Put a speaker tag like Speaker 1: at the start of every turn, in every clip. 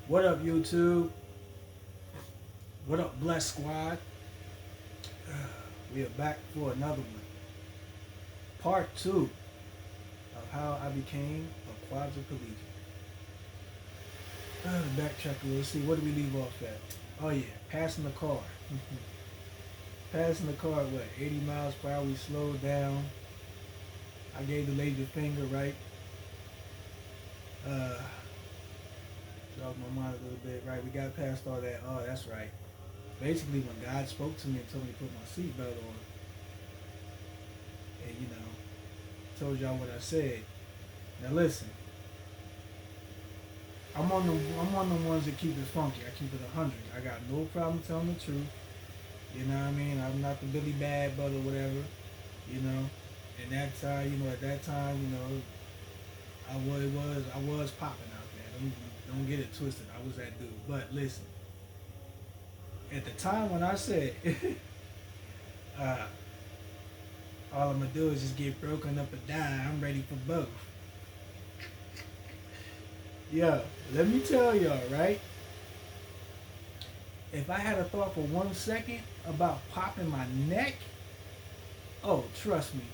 Speaker 1: What up, YouTube? What up, Bless Squad? We are back for another one. Part 2 of how I became a quadriplegic. Backtrack a little. See, what did we leave off at? Oh yeah, passing the car. Passing the car at what? 80 miles per hour. We slowed down. I gave the lady the finger, right? Jogged my mind a little bit, right? We got past all that. Oh, that's right. Basically, when God spoke to me and told me to put my seatbelt on, and told y'all what I said. Now listen, I'm on the ones that keep it funky. I keep it 100. I got no problem telling the truth. You know what I mean? I'm not the Billy Bad Butt or whatever. You know, and that time, at that time, I was popping out there. Don't get it twisted. I was that dude. But listen, at the time when I said, all I'm gonna do is just get broken up and die, I'm ready for both. Yo, let me tell y'all, right? If I had a thought for 1 second about popping my neck, oh, trust me,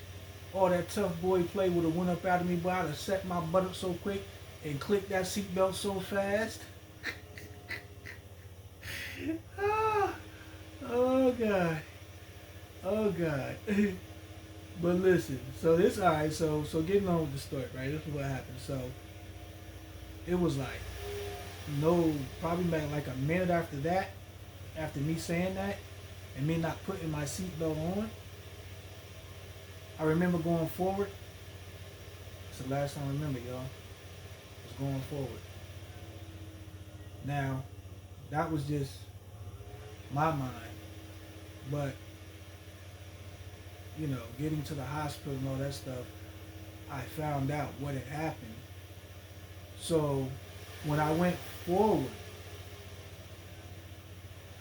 Speaker 1: all that tough boy play would have went up out of me, but I'd have set my butt up so quick and clicked that seatbelt so fast. Oh God. Oh God. But listen, so this alright, so getting on with the story, right? This is what happened. So it was like probably like a minute after that, after me saying that and me not putting my seatbelt on, I remember going forward. It's the last time I remember, y'all. Was going forward. Now, that was just my mind. But, getting to the hospital and all that stuff, I found out what had happened. So, when I went forward,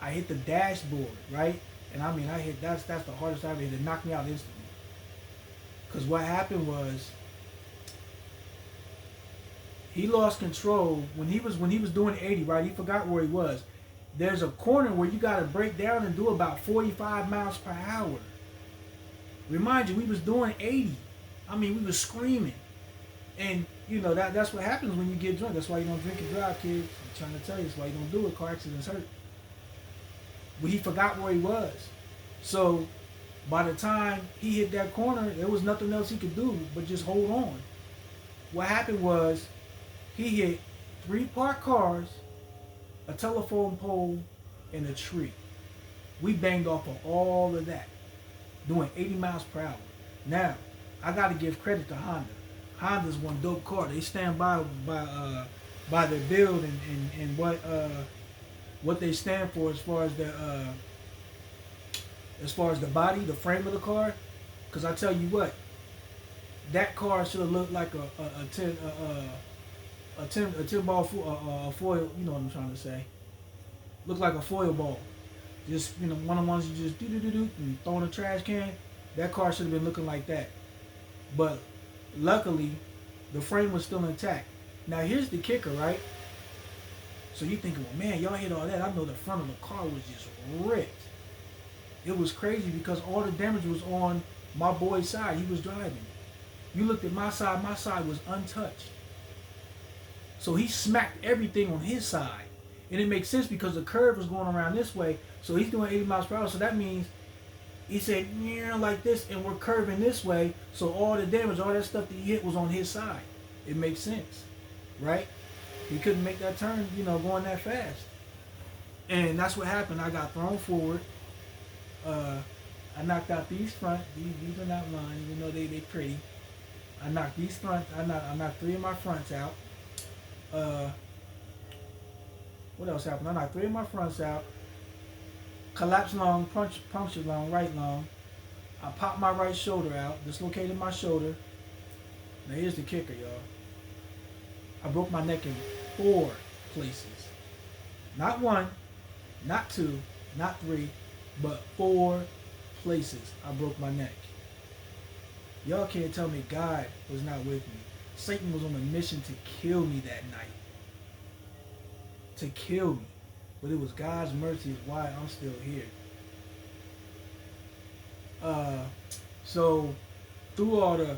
Speaker 1: I hit the dashboard, right? And I mean, that's the hardest I ever hit. It knocked me out instantly. Because what happened was, he lost control when he was doing 80, right? He forgot where he was. There's a corner where you got to break down and do about 45 miles per hour. Remind you, we was doing 80. I mean, we was screaming. And, that's what happens when you get drunk. That's why you don't drink and drive, kids. I'm trying to tell you, that's why you don't do it. Car accidents hurt. But he forgot where he was. So, by the time he hit that corner, there was nothing else he could do but just hold on. What happened was, he hit 3 parked cars, a telephone pole, and a tree. We banged off of all of that, doing 80 miles per hour. Now, I got to give credit to Honda. Honda's one dope car. They stand by their build and what they stand for as far as the body, the frame of the car. Because I tell you what, that car should have looked like a 10 ball foil. You know what I'm trying to say. Looked like a foil ball. Just one of the ones you just do and throw in a trash can. That car should have been looking like that. But luckily, the frame was still intact. Now here's the kicker, right? So you thinking, well, man, y'all hit all that. I know the front of the car was just ripped. It was crazy because all the damage was on my boy's side. He was driving. You looked at my side was untouched. So he smacked everything on his side. And it makes sense because the curve was going around this way. So he's doing 80 miles per hour. So that means he said, yeah, like this, and we're curving this way. So all the damage, all that stuff that he hit was on his side. It makes sense, right? He couldn't make that turn, going that fast. And that's what happened. I got thrown forward. I knocked out these front. These are not mine, even though they pretty. I knocked these front. I knocked 3 of my fronts out. What else happened? I knocked 3 of my fronts out. Collapsed lung, punctured lung, right lung. I popped my right shoulder out, dislocated my shoulder. Now here's the kicker, y'all. I broke my neck in 4 places. Not 1, not 2, not 3, but 4 places I broke my neck. Y'all can't tell me God was not with me. Satan was on a mission to kill me that night. to kill me. But it was God's mercy is why I'm still here. Uh, so through all the,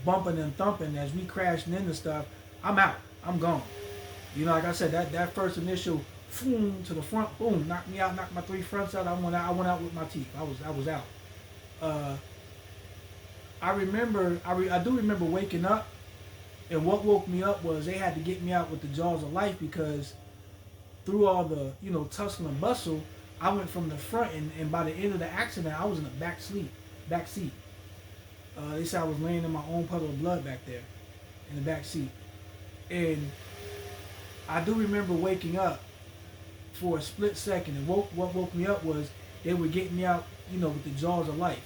Speaker 1: bumping and thumping as we crashing into stuff, I'm out. I'm gone. Like I said, that first initial boom to the front, boom, knocked me out, knocked my three fronts out. I went out with my teeth. I was out. Uh, I do remember waking up, and what woke me up was they had to get me out with the jaws of life because through all the, tussle and bustle, I went from the front, and by the end of the accident, I was in the back seat. They said I was laying in my own puddle of blood back there in the back seat. And I do remember waking up for a split second, and what woke me up was they were getting me out, with the jaws of life.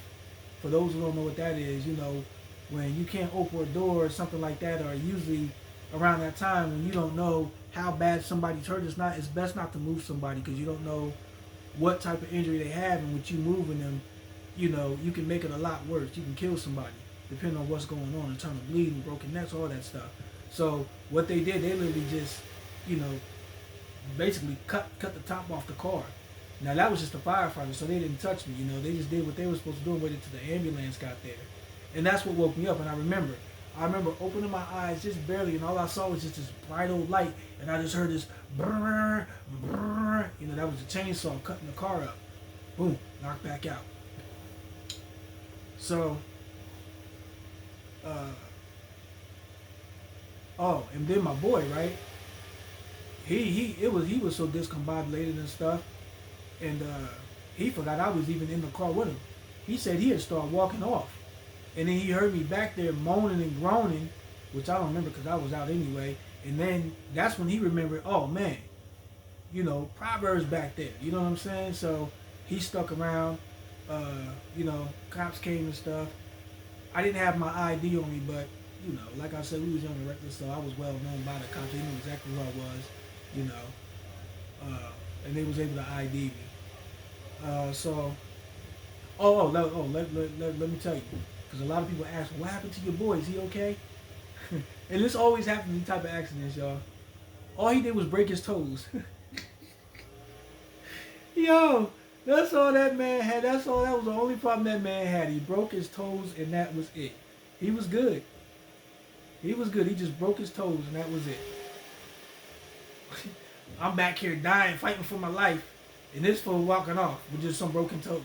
Speaker 1: For those who don't know what that is, when you can't open a door or something like that, or usually around that time when you don't know how bad somebody's hurt, it's best not to move somebody because you don't know what type of injury they have, and with you moving them, you can make it a lot worse. You can kill somebody depending on what's going on in terms of bleeding, broken necks, all that stuff. So what they did, they literally just, basically cut the top off the car. Now that was just the firefighter, so they didn't touch me. They just did what they were supposed to do and waited till the ambulance got there. And that's what woke me up. And I remember opening my eyes just barely, and all I saw was just this bright old light, and I just heard this brrr, brrr. That was a chainsaw cutting the car up. Boom, knocked back out. So, and then my boy, right? He was so discombobulated and stuff, and he forgot I was even in the car with him. He said he had started walking off, and then he heard me back there moaning and groaning, which I don't remember because I was out anyway. And then that's when he remembered, oh man, Proverbs back there. You know what I'm saying? So he stuck around. Cops came and stuff. I didn't have my ID on me, but like I said, we was young and reckless, so I was well known by the cops. They knew exactly who I was, and they was able to ID me. Let me tell you, because a lot of people ask, what happened to your boy? Is he okay? And this always happens in these type of accidents, y'all. All he did was break his toes. Yo, that's all that man had. That was the only problem that man had. He broke his toes, and that was it. He was good. He just broke his toes, and that was it. I'm back here dying, fighting for my life, and this fool walking off with just some broken toes.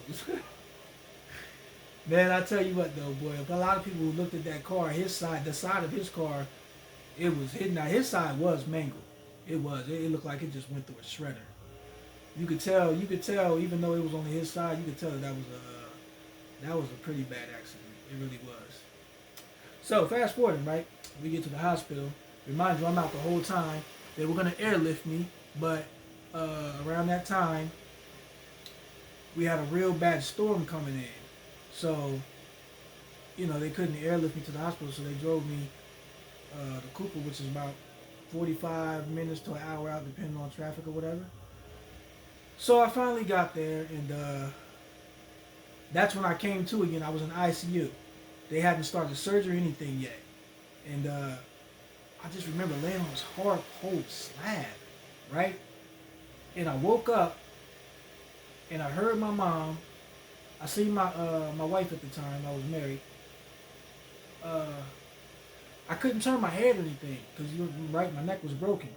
Speaker 1: Man, I tell you what though, boy, a lot of people who looked at that car, the side of his car, it was hidden. Now his side was mangled. It looked like it just went through a shredder. You could tell, even though it was on his side, you could tell that was a pretty bad accident. It really was. So fast forwarding, right? We get to the hospital. Remind you, I'm out the whole time. They were gonna airlift me, but around that time, we had a real bad storm coming in. So, they couldn't airlift me to the hospital, so they drove me to Cooper, which is about 45 minutes to an hour out, depending on traffic or whatever. So I finally got there, and that's when I came to again. I was in ICU. They hadn't started surgery or anything yet. And I just remember laying on this hard, cold slab, right? And I woke up, and I heard my mom. I seen my wife at the time. I was married. I couldn't turn my head or anything because right, my neck was broken.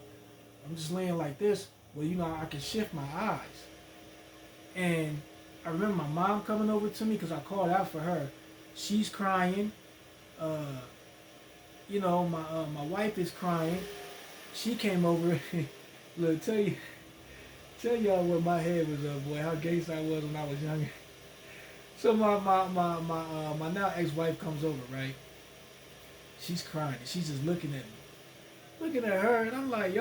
Speaker 1: I'm just laying like this. Well, I could shift my eyes. And I remember my mom coming over to me because I called out for her. She's crying. My wife is crying. She came over. Look, tell y'all what my head was up, boy. How gangsta I was when I was younger. So my now ex-wife comes over, right? She's crying. She's just looking at me. Looking at her, and I'm like,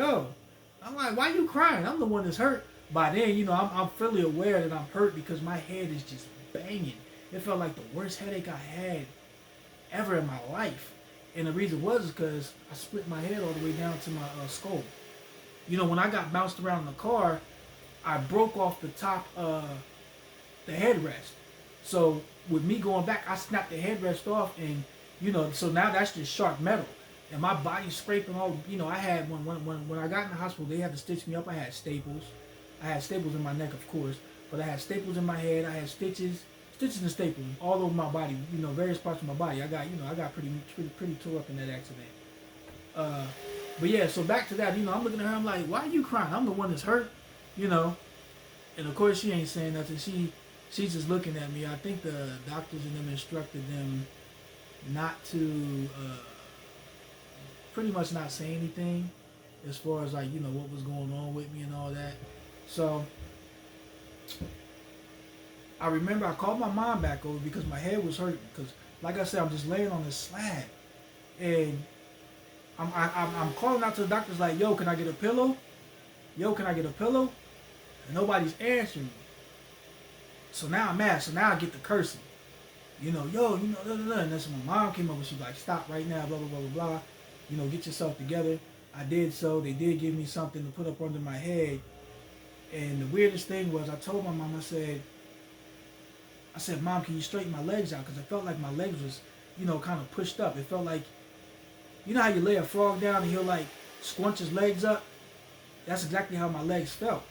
Speaker 1: why you crying? I'm the one that's hurt. By then, I'm fully aware that I'm hurt because my head is just banging. It felt like the worst headache I had ever in my life. And the reason was because I split my head all the way down to my skull. When I got bounced around in the car, I broke off the top, the headrest. So with me going back, I snapped the headrest off, and so now that's just sharp metal. and my body's scraping all. I had when I got in the hospital, they had to stitch me up. I had staples. I had staples in my neck, of course, but I had staples in my head. I had stitches and staples all over my body. Various parts of my body. I got pretty tore up in that accident. Uh, but yeah, so back to that. I'm looking at her. I'm like, why are you crying? I'm the one that's hurt. You know. And of course, she ain't saying nothing. She's just looking at me. I think the doctors and them instructed them not to, pretty much not say anything, as far as like what was going on with me and all that. So I remember I called my mom back over because my head was hurting. Because like I said, I'm just laying on this slab, and I'm calling out to the doctors like, yo, can I get a pillow? Yo, can I get a pillow? And nobody's answering me. So now I'm mad. So now I get the cursing. Yo, da, da, da. And that's when my mom came up and she was like, stop right now, blah, blah, blah, blah, blah. Get yourself together. I did so. They did give me something to put up under my head. And the weirdest thing was I told my mom, I said, Mom, can you straighten my legs out? Because I felt like my legs was, kind of pushed up. It felt like, how you lay a frog down and he'll like squinch his legs up? That's exactly how my legs felt.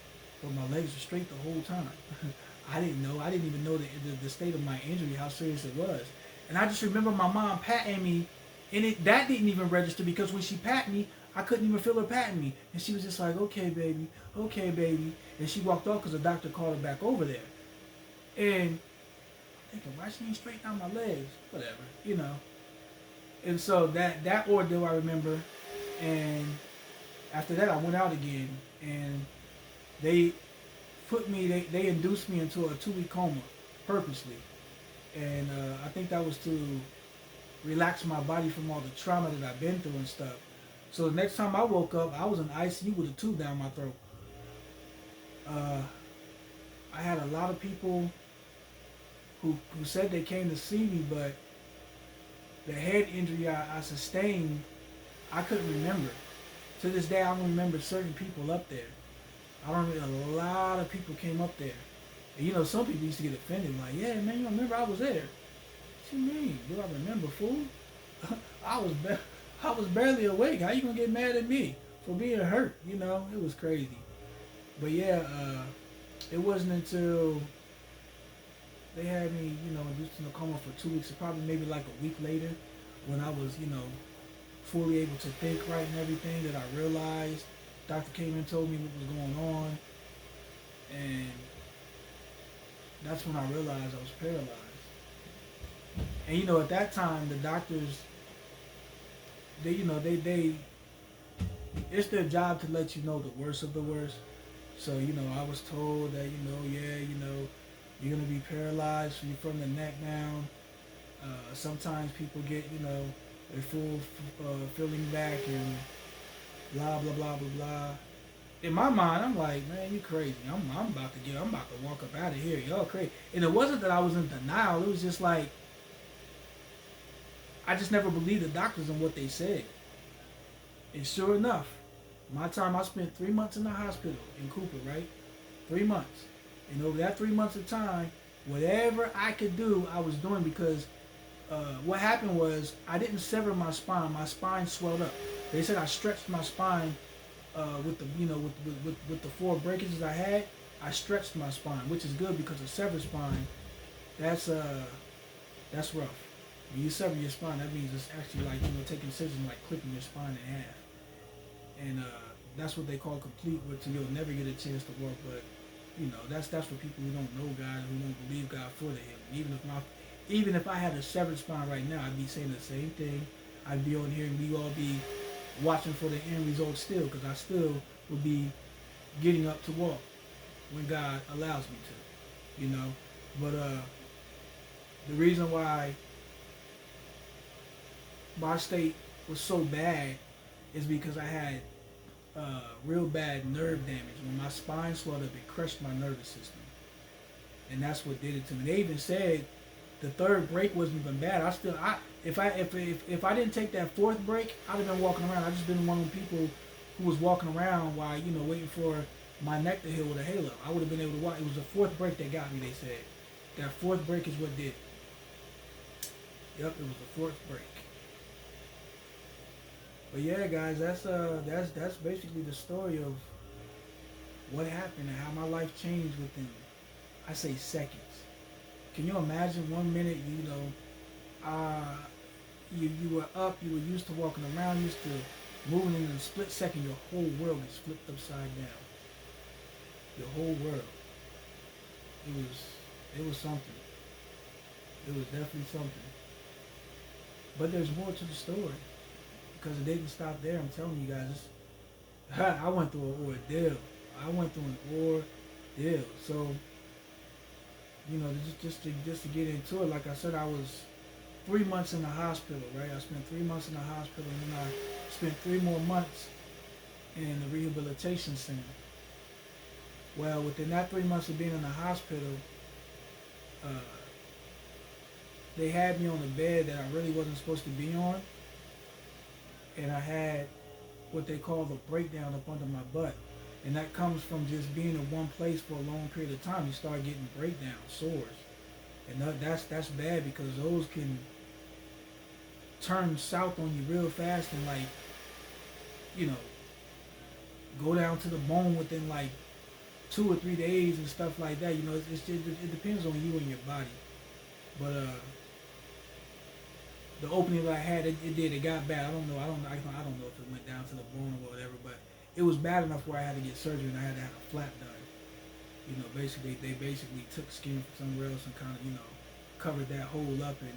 Speaker 1: But my legs were straight the whole time. I didn't know. I didn't even know the state of my injury, how serious it was. And I just remember my mom patting me, and that didn't even register because when she patted me, I couldn't even feel her patting me. And she was just like, okay, baby. And she walked off because the doctor called her back over there. And I'm thinking, why she ain't straighten out my legs? Whatever. And so that ordeal I remember. And after that, I went out again. And they induced me into a 2-week coma purposely. And I think that was to relax my body from all the trauma that I've been through and stuff. So the next time I woke up, I was in ICU with a tube down my throat. I had a lot of people who said they came to see me, but the head injury I sustained, I couldn't remember. To this day, I don't remember certain people up there. A lot of people came up there. And some people used to get offended, like, yeah, man, you remember I was there. What you mean? Do I remember, fool? I was barely awake. How you gonna get mad at me for being hurt? It was crazy. But yeah, it wasn't until they had me, induced in a coma for 2 weeks, or probably maybe like a week later, when I was, fully able to think right and everything, that I realized. Doctor came and told me what was going on, and that's when I realized I was paralyzed. And at that time, the doctors, they it's their job to let you know the worst of the worst. So I was told that you're gonna be paralyzed from the neck down. Sometimes people get their full feeling back and blah blah blah blah blah. In my mind, I'm like, man, you crazy. I'm about to walk up out of here. Y'all crazy. And it wasn't that I was in denial. It was just like I just never believed the doctors and what they said. And sure enough, my time, I spent 3 months in the hospital in Cooper, right? 3 months. And over that 3 months of time, whatever I could do, I was doing, because what happened was I didn't sever my spine. My spine swelled up. They said I stretched my spine with the with the 4 breakages I had. I stretched my spine, which is good, because a severed spine, that's rough. When you sever your spine, that means it's actually like taking scissors and like clipping your spine in half. And that's what they call complete, which you'll never get a chance to work. But that's for people who don't know God, who don't believe God for the healing. Even if I had a severed spine right now, I'd be saying the same thing. I'd be on here and we all be watching for the end result still, because I still would be getting up to walk when God allows me to, But the reason why my state was so bad is because I had real bad nerve damage. When my spine swelled up, it crushed my nervous system, and that's what did it to me. They even said the 3rd break wasn't even bad. If I didn't take that 4th break, I'd have been walking around. I'd just been one of the people who was walking around while waiting for my neck to heal with a halo. I would have been able to walk. It was the 4th break that got me. They said that 4th break is what did it. Yep, it was the 4th break. But yeah, guys, that's basically the story of what happened and how my life changed within, I say, seconds. Can you imagine 1 minute, uh, you were up, you were used to walking around, used to moving in a split second, your whole world gets flipped upside down. Your whole world. It was it was something. It was definitely something. But there's more to the story because it didn't stop there. I'm telling you guys, I went through an ordeal. I went through an ordeal. So just to get into it, like I said, I was 3 months in the hospital, right? I spent 3 months in the hospital, and then I spent 3 more months in the rehabilitation center. Well, within that 3 months of being in the hospital, uh, they had me on a bed that I really wasn't supposed to be on, and I had what they call the breakdown up under my butt. And that comes from just being in one place for a long period of time. You start getting breakdowns, sores. And that's bad because those can turn south on you real fast and you know, go down to the bone within 2 or 3 days and stuff like that. It depends on you and your body. But the opening that I had, it got bad. I don't know if it went down to the bone or whatever, but it was bad enough where I had to get surgery and I had to have a flap done. Basically they took skin from somewhere else and kind of covered that hole up, and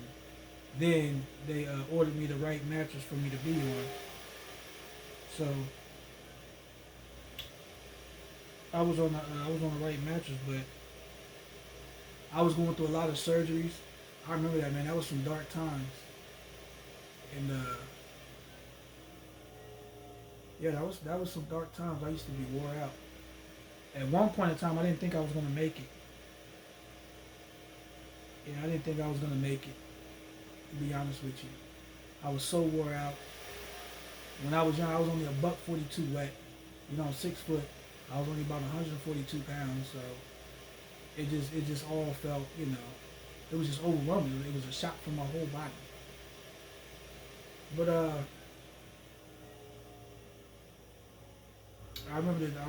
Speaker 1: then they ordered me the right mattress for me to be on. So I was on the right mattress, but I was going through a lot of surgeries. I remember that, man. That was some dark times, and yeah, that was some dark times. I used to be wore out. At one point in time, I didn't think I was gonna make it. Yeah, I didn't think I was gonna make it. To be honest with you, I was so wore out. When I was young, I was only a buck 42 wet. I'm 6 foot. I was only about 142 pounds, so it just all felt, it was just overwhelming. It was a shock from my whole body. But I remember the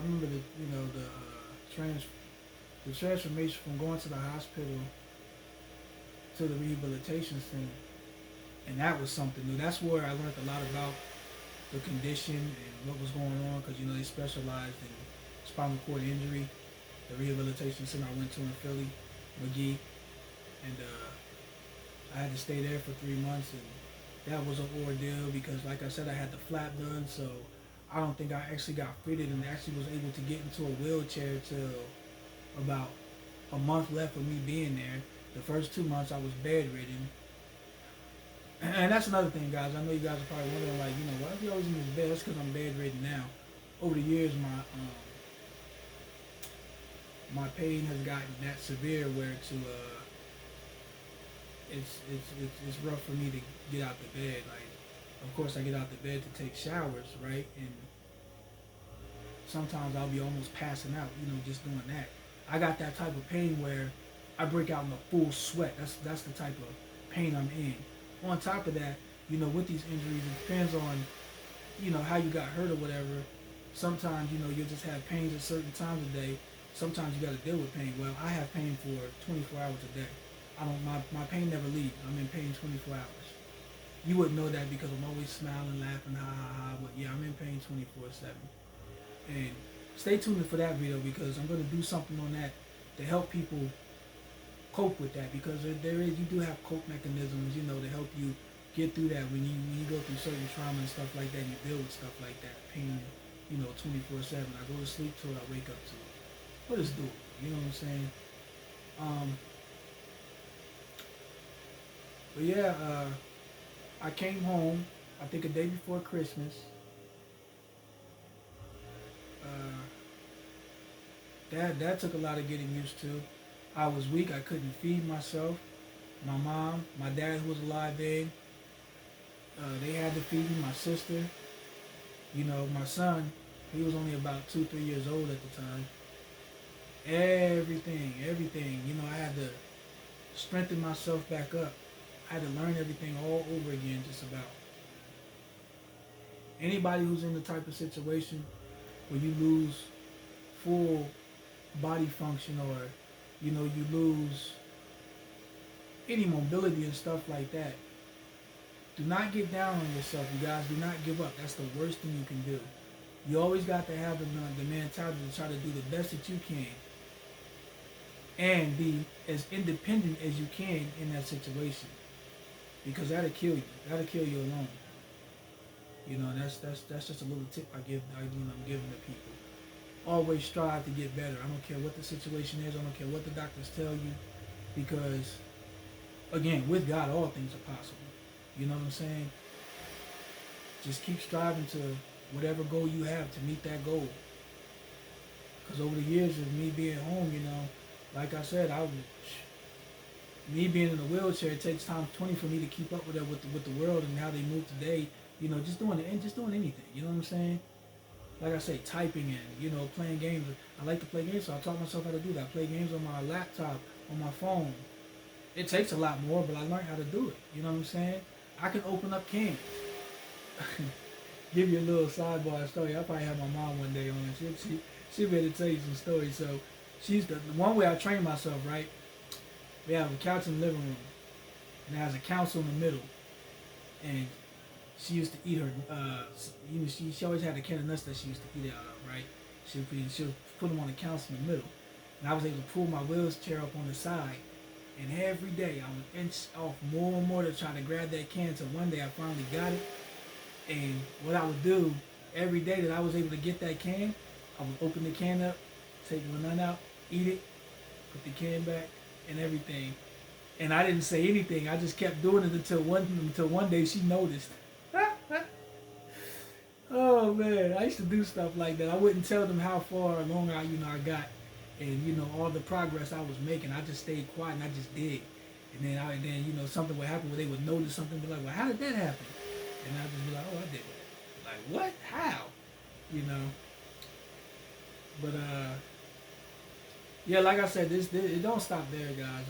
Speaker 1: transformation from going to the hospital to the rehabilitation center, and that was something new. That's where I learned a lot about the condition and what was going on, because they specialized in spinal cord injury. The rehabilitation center I went to in Philly, McGee, and I had to stay there for 3 months, and that was an ordeal because, like I said, I had the flap done, so I don't think I actually got fitted and actually was able to get into a wheelchair till about a month left of me being there. The first 2 months I was bedridden. And that's another thing, guys. I know you guys are probably wondering, why are you always in this bed? That's because I'm bedridden now. Over the years, my pain has gotten that severe where it's rough for me to get out the bed. Of course, I get out the bed to take showers, right? And sometimes I'll be almost passing out, just doing that. I got that type of pain where I break out in a full sweat. That's the type of pain I'm in. On top of that, with these injuries, it depends on, how you got hurt or whatever. Sometimes, you'll just have pains at certain times of the day. Sometimes you got to deal with pain. Well, I have pain for 24 hours a day. My pain never leaves. I'm in pain 24 hours. You wouldn't know that because I'm always smiling, laughing, ha ha ha. But yeah, I'm in pain 24/7. And stay tuned for that video because I'm going to do something on that to help people cope with that, because you do have cope mechanisms, to help you get through that when you go through certain trauma and stuff like that, and you deal with stuff like that, pain, 24/7. I go to sleep till I wake up to it. But it's doable, you know what I'm saying? But yeah, I came home, I think a day before Christmas. That took a lot of getting used to. I was weak. I couldn't feed myself. My mom, my dad, who was alive then, they had to feed me. My sister, my son, he was only about 2, 3 years old at the time. Everything. I had to strengthen myself back up. I had to learn everything all over again, just about. Anybody who's in the type of situation where you lose full body function, or you lose any mobility and stuff like that, do not get down on yourself, you guys. Do not give up. That's the worst thing you can do. You always got to have the mentality to try to do the best that you can and be as independent as you can in that situation, because that'll kill you. That'll kill you alone. That's just a little tip I'm giving to people. Always strive to get better. I don't care what the situation is. I don't care what the doctors tell you, because again, with God, all things are possible. You know what I'm saying? Just keep striving to whatever goal you have to meet that goal. Because over the years of me being home, like I said, me being in a wheelchair, it takes time 20 for me to keep up with that with the world and how they move today. Just doing anything. You know what I'm saying? Like I say, typing and playing games. I like to play games, so I taught myself how to do that. I play games on my laptop, on my phone. It takes a lot more, but I learned how to do it. You know what I'm saying? I can open up cans. Give you a little sidebar story. I probably have my mom one day on. She'll be able to tell you some stories. So she's the one way I train myself, right? We have a couch in the living room, and it has a council in the middle. And she used to eat her, she always had a can of nuts that she used to eat out of, right? She'll put them on the council in the middle. And I was able to pull my wheelchair up on the side. And every day I would inch off more and more to try to grab that can, until one day I finally got it. And what I would do every day that I was able to get that can, I would open the can up, take the nut out, eat it, put the can back, and everything. And I didn't say anything. I just kept doing it until one day she noticed. Oh man, I used to do stuff like that. I wouldn't tell them how far along I got, and all the progress I was making. I just stayed quiet and I just did. And then something would happen where they would notice something, be like, well, how did that happen? And I'd just be like, oh, I did that. Like, what? How? But yeah, like I said, this it don't stop there, guys.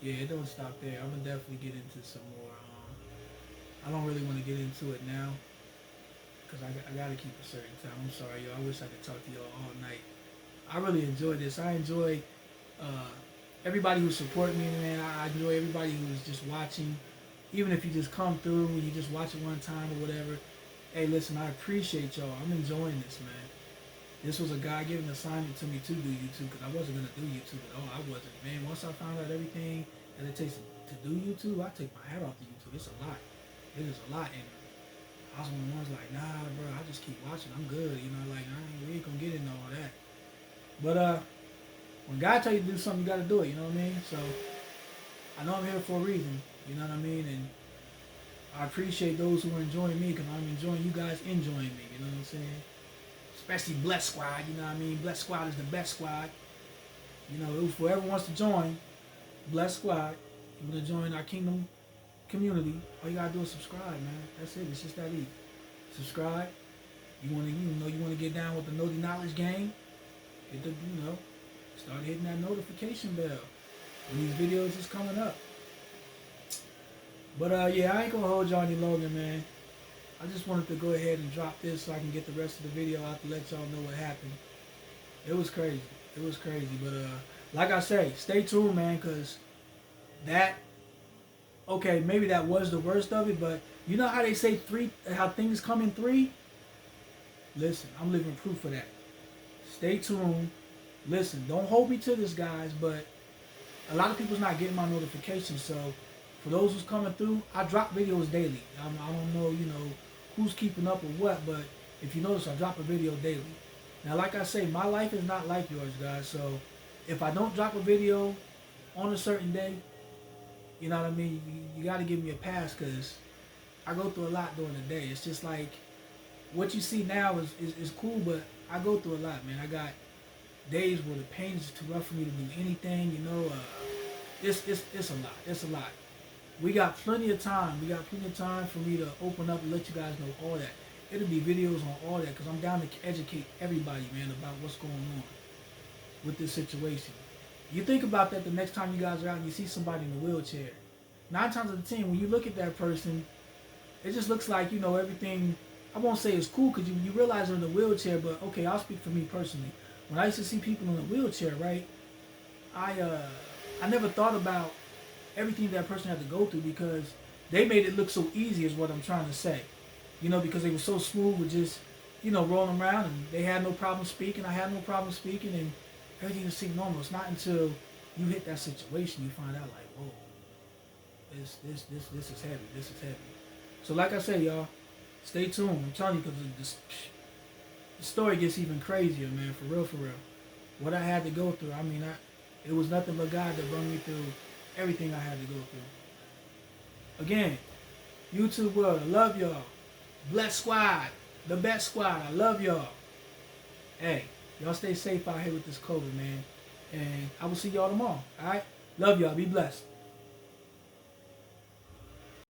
Speaker 1: Yeah, it don't stop there. I'm gonna definitely get into some more. I don't really want to get into it now, because I gotta keep a certain time. I'm sorry, y'all. I wish I could talk to y'all all night. I really enjoy this. I enjoy everybody who support me, man. I enjoy everybody who's just watching. Even if you just come through and you just watch it one time or whatever. Hey, listen, I appreciate y'all. I'm enjoying this, man. This was a God-given assignment to me to do YouTube, because I wasn't going to do YouTube at all. I wasn't. Man, once I found out everything that it takes to do YouTube, I take my hat off to YouTube. It's a lot. It is a lot. And I was one of the ones like, nah, bro, I just keep watching. I'm good. We ain't going to get into all that. But when God tell you to do something, you got to do it. You know what I mean? So I know I'm here for a reason. You know what I mean? And I appreciate those who are enjoying me, because I'm enjoying you guys enjoying me. You know what I'm saying? Especially Bless Squad, you know what I mean? Bless Squad is the best squad. Whoever wants to join Bless Squad, you want to join our kingdom community, all you gotta do is subscribe, man. That's it. It's just that easy. Subscribe. You want to get down with the Know the Knowledge gang. Start hitting that notification bell when these videos is coming up. But yeah, I ain't gonna hold y'all any longer, man. I just wanted to go ahead and drop this so I can get the rest of the video out to let y'all know what happened. It was crazy. But like I say, stay tuned, man, because maybe that was the worst of it, but you know how they say how things come in three? Listen, I'm living proof of that. Stay tuned. Listen, don't hold me to this, guys, but a lot of people's not getting my notifications, so for those who's coming through, I drop videos daily. I don't know, who's keeping up or what, but if you notice, I drop a video daily. Now, like I say, my life is not like yours, guys, so if I don't drop a video on a certain day, you know what I mean, you got to give me a pass, because I go through a lot during the day. It's just like, what you see now is cool, but I go through a lot, man. I got days where the pain is too rough for me to do anything, it's a lot. We got plenty of time. For me to open up and let you guys know all that. It'll be videos on all that, because I'm down to educate everybody, man, about what's going on with this situation. You think about that the next time you guys are out and you see somebody in a wheelchair. nine times out of ten, when you look at that person, it just looks like, everything. I won't say it's cool because you realize they're in a wheelchair, but okay, I'll speak for me personally. When I used to see people in a wheelchair, right, I never thought about everything that person had to go through because they made it look so easy, is what I'm trying to say. Because they were so smooth with just, rolling around, and they had no problem speaking. I had no problem speaking, and everything just seemed normal. It's not until you hit that situation you find out like, whoa, this is heavy. This is heavy. So like I said, y'all, stay tuned. I'm telling you, because the story gets even crazier, man. For real, for real. What I had to go through. I mean, it was nothing but God that brought me through everything I had to go through. Again, YouTube world, I love y'all. Bless Squad, the best squad. I love y'all. Hey, y'all stay safe out here with this COVID, man. And I will see y'all tomorrow. All right? Love y'all. Be blessed.